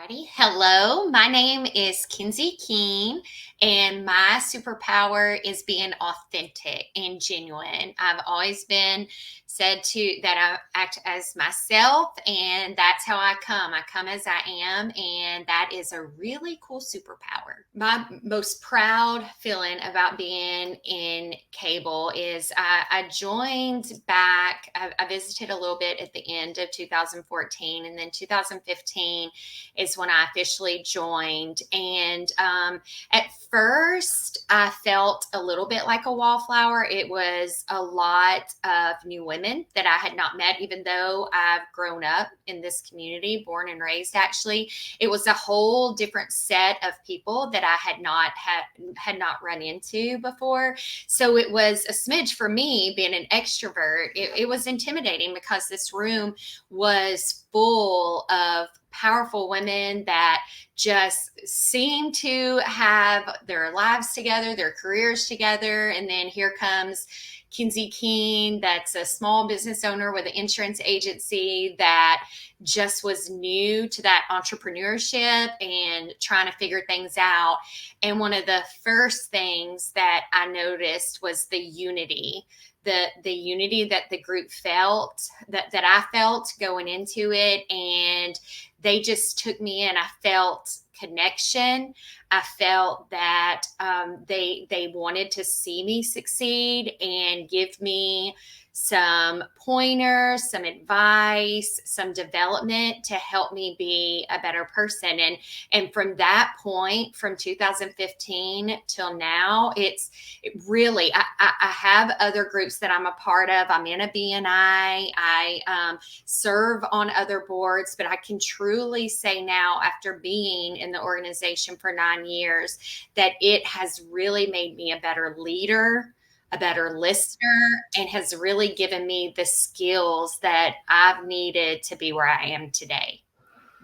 Alrighty. Hello, my name is Kenzi Keene, and my superpower is being authentic and genuine. I've always been said to that I act as myself, and that's how I come. I come as I am, and that is a really cool superpower. My most proud feeling about being in cable is I joined back. I visited a little bit at the end of 2014, and then 2015 is when I officially joined. And at first, I felt a little bit like a wallflower. It was a lot of new women that I had not met, even though I've grown up in this community, born and raised. Actually, it was a whole different set of people that I had not run into before. So it was a smidge for me being an extrovert. It was intimidating because this room was full of powerful women that just seem to have their lives together, their careers together. And then here comes Kenzi Keene, that's a small business owner with an insurance agency that just was new to that entrepreneurship and trying to figure things out. And one of the first things that I noticed was the unity. The unity that the group felt, that I felt going into it. And they just took me in. I felt connection. I felt that they wanted to see me succeed and give me some pointers, some advice, some development to help me be a better person. And from that point, from 2015 till now, it really, I have other groups that I'm a part of. I'm in a BNI. I serve on other boards, but I can truly say now, after being in the organization for 9 years, that it has really made me a better leader, a better listener, and has really given me the skills that I've needed to be where I am today.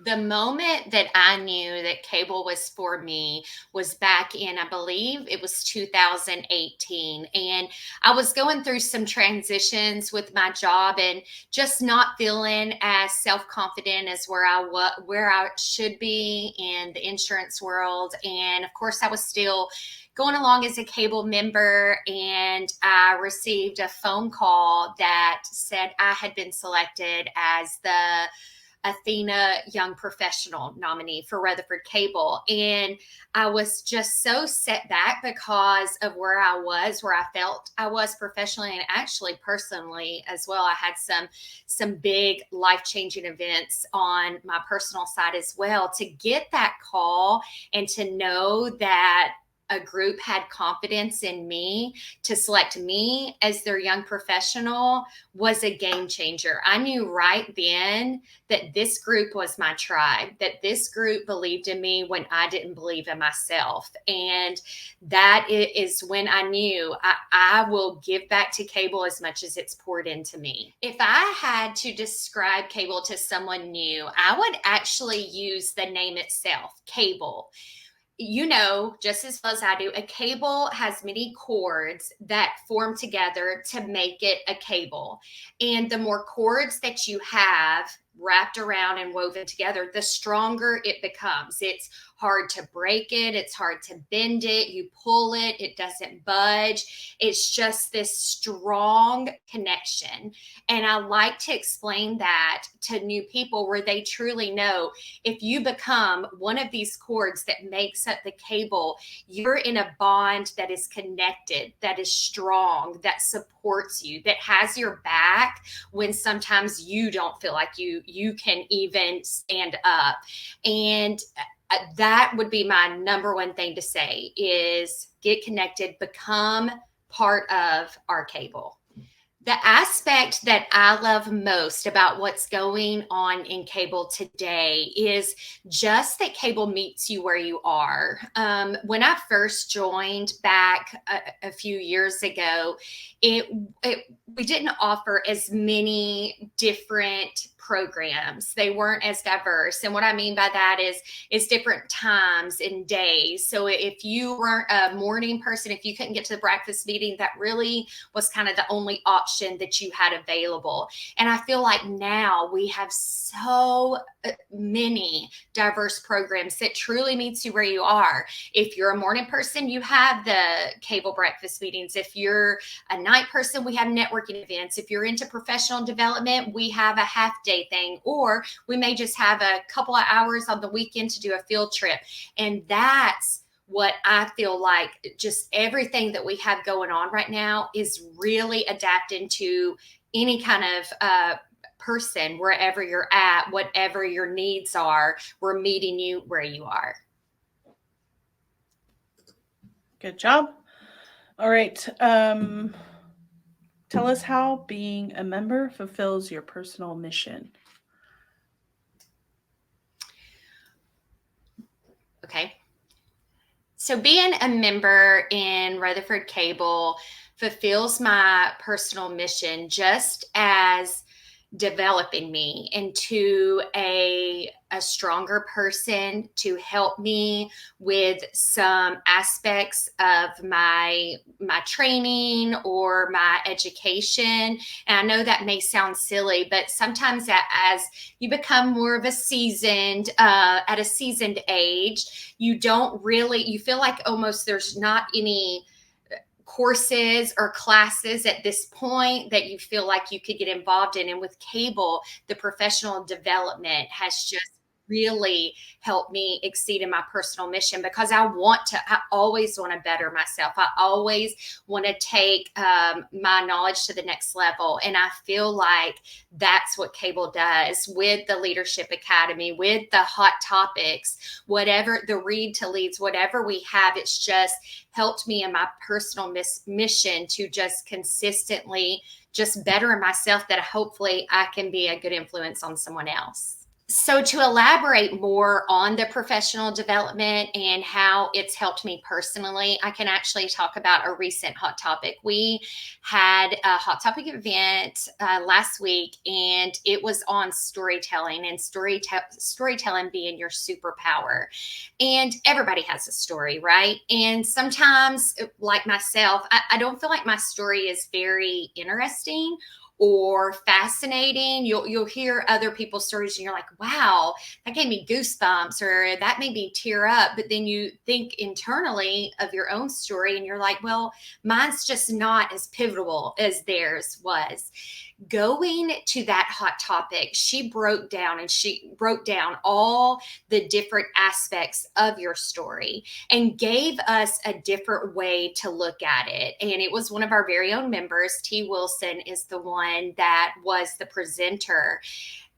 The moment that I knew that cable was for me was back in, I believe it was 2018. And I was going through some transitions with my job and just not feeling as self-confident as where I should be in the insurance world. And of course, I was still going along as a cable member, and I received a phone call that said I had been selected as the Athena Young Professional nominee for Rutherford Cable. And I was just so set back because of where I felt I was professionally and actually personally as well. I had some big life-changing events on my personal side as well. To get that call and to know that a group had confidence in me to select me as their young professional was a game changer. I knew right then that this group was my tribe, that this group believed in me when I didn't believe in myself. And that is when I knew I will give back to cable as much as it's poured into me. If I had to describe cable to someone new, I would actually use the name itself, cable. You know, just as well as I do, a cable has many cords that form together to make it a cable. And the more cords that you have wrapped around and woven together, the stronger it becomes. It's hard to break it. It's hard to bend it. You pull it, it doesn't budge. It's just this strong connection. And I like to explain that to new people where they truly know if you become one of these cords that makes up the cable, you're in a bond that is connected, that is strong, that supports you, that has your back when sometimes you don't feel like you can even stand up. And that would be my number one thing to say is get connected, become part of our cable. The aspect that I love most about what's going on in cable today is just that cable meets you where you are. When I first joined back a few years ago, we didn't offer as many different programs. They weren't as diverse. And what I mean by that is different times and days. So if you weren't a morning person, if you couldn't get to the breakfast meeting, that really was kind of the only option that you had available. And I feel like now we have so many diverse programs that truly meets you where you are. If you're a morning person, you have the cable breakfast meetings. If you're a night person, we have networking events. If you're into professional development, we have a half day thing, or we may just have a couple of hours on the weekend to do a field trip. And that's what I feel like just everything that we have going on right now is really adapting to any kind of person, wherever you're at, whatever your needs are, we're meeting you where you are. Good job. All right. Tell us how being a member fulfills your personal mission. Okay. So being a member in Rutherford Cable fulfills my personal mission just as developing me into a stronger person, to help me with some aspects of my training or my education. And I know that may sound silly, but sometimes as you become more of a seasoned at a seasoned age, you feel like almost there's not any courses or classes at this point that you feel like you could get involved in. And with cable, the professional development has just really helped me exceed in my personal mission, because I always want to better myself. I always want to take my knowledge to the next level. And I feel like that's what cable does with the Leadership Academy, with the hot topics, whatever the read to leads, whatever we have. It's just helped me in my personal mission to just consistently just better myself, that hopefully I can be a good influence on someone else. So to elaborate more on the professional development and how it's helped me personally, I can actually talk about a recent hot topic. We had a hot topic event last week, and it was on storytelling and storytelling being your superpower. And everybody has a story, right? And sometimes, like myself, I don't feel like my story is very interesting or fascinating. You'll hear other people's stories and you're like, wow, that gave me goosebumps, or that made me tear up. But then you think internally of your own story and you're like, well, mine's just not as pivotal as theirs was. Going to that hot topic, she broke down all the different aspects of your story and gave us a different way to look at it. And it was one of our very own members. T. Wilson is the one that was the presenter.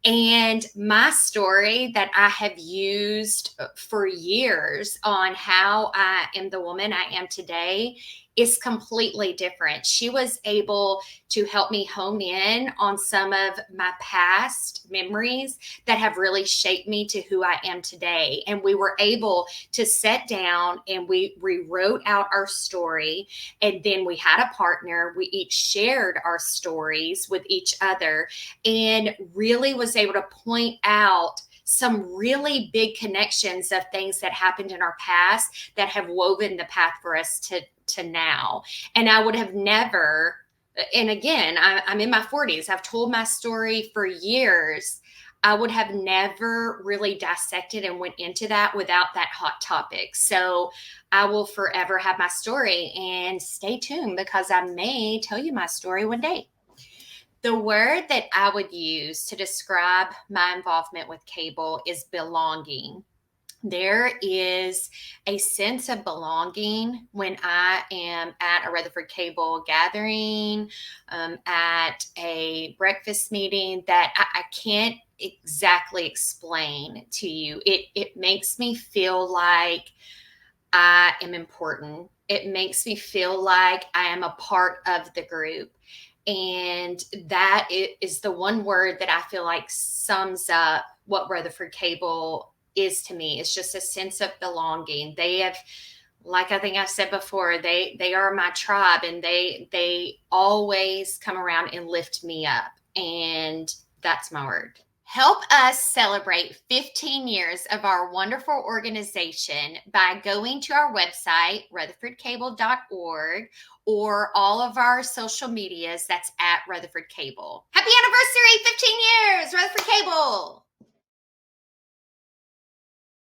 And my story that I have used for years on how I am the woman I am today is completely different. She was able to help me hone in on some of my past memories that have really shaped me to who I am today. And we were able to sit down and we rewrote out our story. And then we had a partner. We each shared our stories with each other and really was able to point out some really big connections of things that happened in our past that have woven the path for us to now. And I would have never, and again, I'm in my 40s. I've told my story for years. I would have never really dissected and went into that without that hot topic. So I will forever have my story, and stay tuned because I may tell you my story one day. The word that I would use to describe my involvement with cable is belonging. There is a sense of belonging when I am at a Rutherford Cable gathering, at a breakfast meeting, that I can't exactly explain to you. It makes me feel like I am important. It makes me feel like I am a part of the group. And that is the one word that I feel like sums up what Rutherford Cable is to me. It's just a sense of belonging. They have, like I think I said before, they are my tribe, and they always come around and lift me up. And that's my word. Help us celebrate 15 years of our wonderful organization by going to our website, rutherfordcable.org, or all of our social medias. That's at Rutherford Cable. Happy anniversary, 15 years, Rutherford Cable!